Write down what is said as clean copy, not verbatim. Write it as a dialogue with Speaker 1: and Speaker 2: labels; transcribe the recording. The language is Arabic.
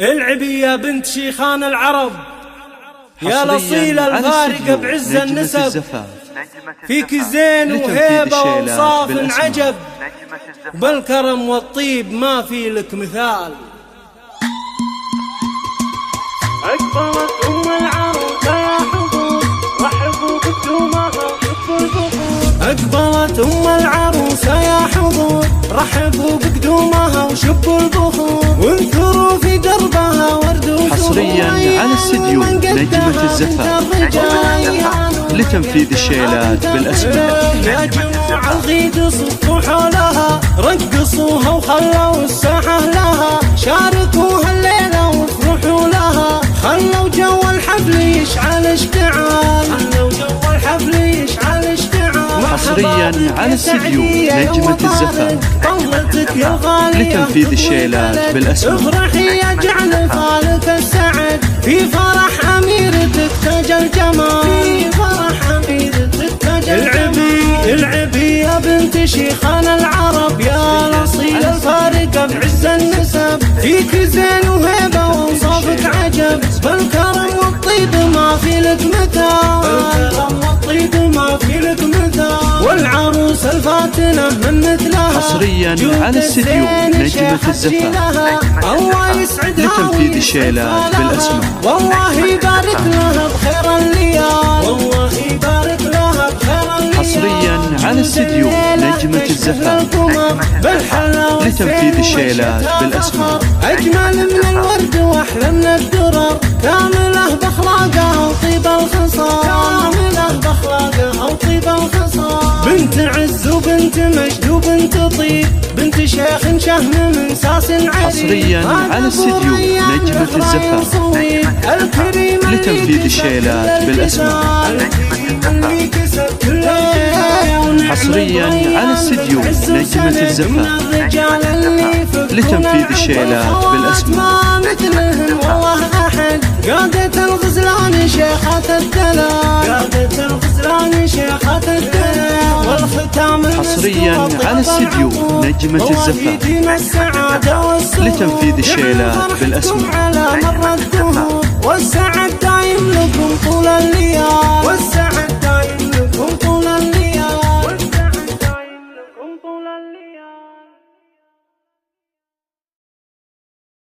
Speaker 1: العبي يا بنت شيخان العرب، يا الأصيلة الفارقة بعز النسب، فيك زين وهيبة وصاف عجب، بالكرم والطيب ما في لك مثال.
Speaker 2: أقبلت أم العروسة يا حضور، رحبوا بقدومها وشفوا البخور.
Speaker 1: أقبلت أم العروسة يا حضور، رحبوا بقدومها وشبوا البخور، وانثروا في دربها ورد وزهور.
Speaker 3: حصريا على استديو نجمة الزفاف لتنفيذ الشيلات بالأسماء.
Speaker 1: يا جموع الغيد صفوا حولها، رقصوها وخلوا الساحة لها، شاركوها الليلة وافرحوا لها، خلوا جو الحفل يشعل اشتعال، خلوا جو الحفل يشعل اشتعال.
Speaker 3: حصريا على استديو نجمة الزفاف
Speaker 1: طلتك يا غالية
Speaker 3: لتنفيذ الشيلات بالأسماء.
Speaker 1: افرحي يا جعل فالك السعد، في فرح أميرتك تاج الجمال، في فرح أميرتك تاج الجمال. العبي يا بنت شيخان العرب، يا الأصيلة الفارقة بعز النسب، فيك زين وهيبة وصافك عجب، بالكرم والطيب ما في لك مثال، بالكرم والطيب ما في لك مثال. والعروس الفاتنة من مثلها
Speaker 3: حصريا على استديو نجمة الزفاف
Speaker 1: الله يسعدها
Speaker 3: لتنفيذ الشيلات بالأسماء.
Speaker 1: والله يبارك لها بخير الليال، والله يبارك لها بخير الليال.
Speaker 3: حصريا على استديو نجمة الزفاف لتنفيذ الشيلات بالأسماء.
Speaker 1: أجمل من الورد وأحلى من الدرر، كاملة بأخلاقها وطيب الخصال، كاملة بأخلاقها وطيب الخصال. بنت عز وبنت مجد وبنت طيب، بنت شيخ شهم من ساس عريق.
Speaker 3: حصريا على استديو نجمة الزفاف لتنفيذ الشيلات بالأسماء. حصريا على استديو نجمة الزفاف لتنفيذ الشيلات بالأسماء.
Speaker 1: مثلهم والله أحد، قادة الغزلان شيخة الدلال، قادة الغزلان شيخة الدلال. والختام
Speaker 3: حصريا على استديو نجمة الزفاف لتنفيذ الشيلات بالأسماء.
Speaker 1: على مر الدهور والسعد